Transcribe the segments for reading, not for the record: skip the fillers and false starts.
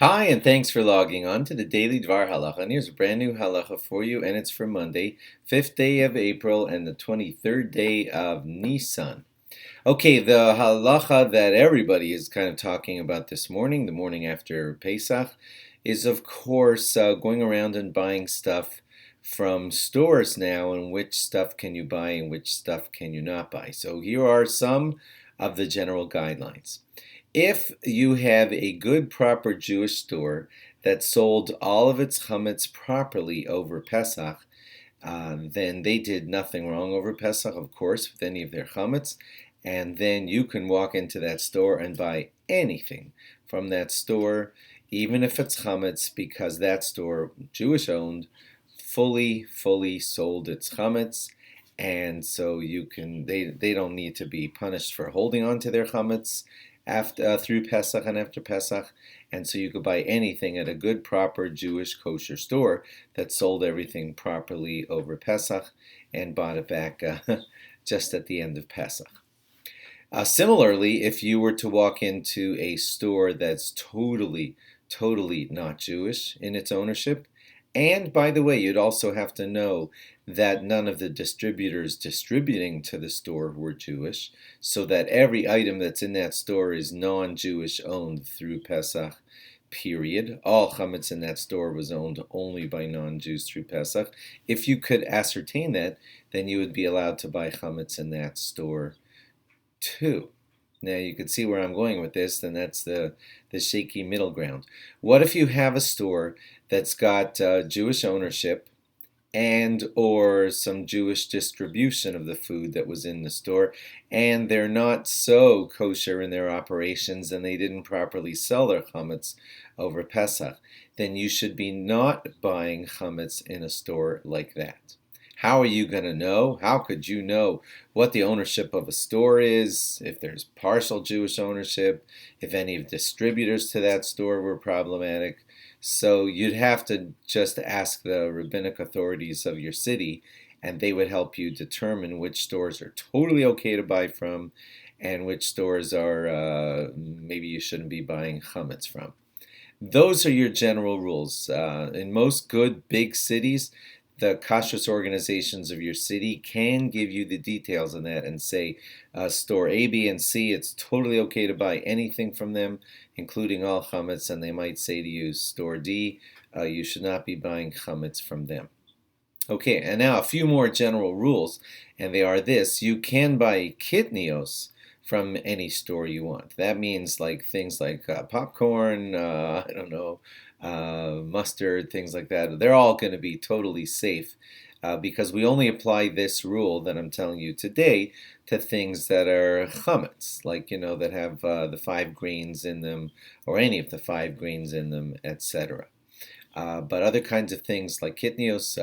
Hi, and thanks for logging on to the Daily Dvar Halacha. And here's a brand new halacha for you, and it's for Monday, 5th day of April, and the 23rd day of Nisan. Okay, the halacha that everybody is kind of talking about this morning, the morning after Pesach, is of course going around and buying stuff from stores now, and which stuff can you buy and which stuff can you not buy. So here are some of the general guidelines. If you have a good, proper Jewish store that sold all of its chametz properly over Pesach, then they did nothing wrong over Pesach, of course, with any of their chametz. And then you can walk into that store and buy anything from that store, even if it's chametz, because that store, Jewish owned, fully sold its chametz. And so they don't need to be punished for holding on to their chametz after through Pesach and after Pesach, and so you could buy anything at a good, proper Jewish kosher store that sold everything properly over Pesach and bought it back just at the end of Pesach. Similarly, if you were to walk into a store that's totally not Jewish in its ownership, and by the way, you'd also have to know that none of the distributors distributing to the store were Jewish, so that every item that's in that store is non-Jewish owned through Pesach, period. All chametz in that store was owned only by non-Jews through Pesach. If you could ascertain that, then you would be allowed to buy chametz in that store too. Now you can see where I'm going with this, and that's the shaky middle ground. What if you have a store that's got Jewish ownership and or some Jewish distribution of the food that was in the store, and they're not so kosher in their operations and they didn't properly sell their chametz over Pesach? Then you should be not buying chametz in a store like that. How are you going to know? How could you know what the ownership of a store is, if there's partial Jewish ownership, if any of the distributors to that store were problematic? So you'd have to just ask the rabbinic authorities of your city, and they would help you determine which stores are totally okay to buy from and which stores are maybe you shouldn't be buying chametz from. Those are your general rules. In most good big cities, the kashrus organizations of your city can give you the details on that and say, store A, B, and C, it's totally okay to buy anything from them, including all chametz, and they might say to you, store D, you should not be buying chametz from them. Okay, and now a few more general rules, and they are this: you can buy kitnios from any store you want. That means like things like popcorn, I don't know, mustard, things like that. They're all going to be totally safe because we only apply this rule that I'm telling you today to things that are chametz, like, that have the five grains in them, or any of the five grains in them, etc. But other kinds of things like kitnios,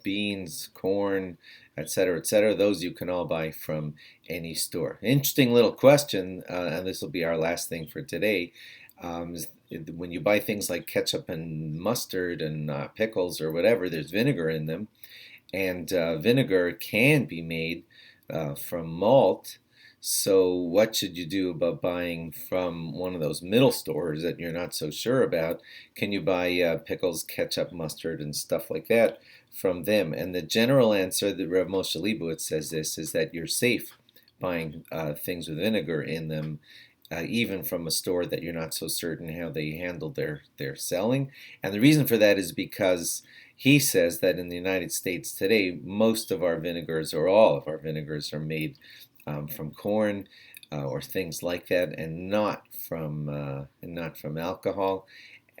beans, corn, etc., those you can all buy from any store. Interesting little question, and this will be our last thing for today. When you buy things like ketchup and mustard and pickles or whatever, there's vinegar in them, and vinegar can be made from malt. So what should you do about buying from one of those middle stores that you're not so sure about? Can you buy pickles, ketchup, mustard, and stuff like that from them? And the general answer that Rav Moshe Leibowitz says this is that you're safe buying things with vinegar in them, even from a store that you're not so certain how they handle their selling. And the reason for that is because he says that in the United States today, most of our vinegars, or all of our vinegars, are made from corn or things like that, and not from alcohol,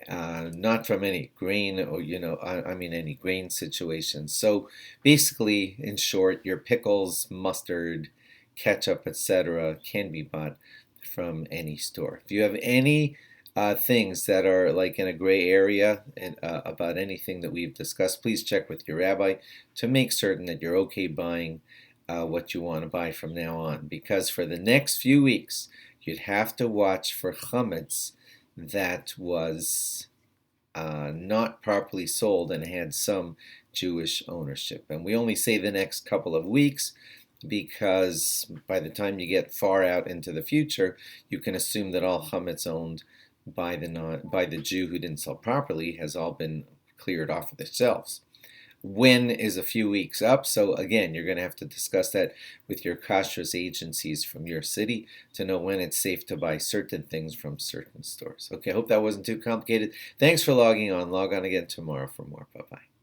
not from any grain, or I mean any grain situation. So basically, in short, your pickles, mustard, ketchup, etc., can be bought from any store. If you have any things that are like in a gray area and about anything that we've discussed, please check with your rabbi to make certain that you're okay buying what you want to buy from now on. Because for the next few weeks, you'd have to watch for chametz that was not properly sold and had some Jewish ownership. And we only say the next couple of weeks because by the time you get far out into the future, you can assume that all chametz owned by the Jew who didn't sell properly has all been cleared off of the shelves. When is a few weeks up, so again, you're going to have to discuss that with your kashrus agencies from your city to know when it's safe to buy certain things from certain stores. Okay, I hope that wasn't too complicated. Thanks for logging on. Log on again tomorrow for more. Bye-bye.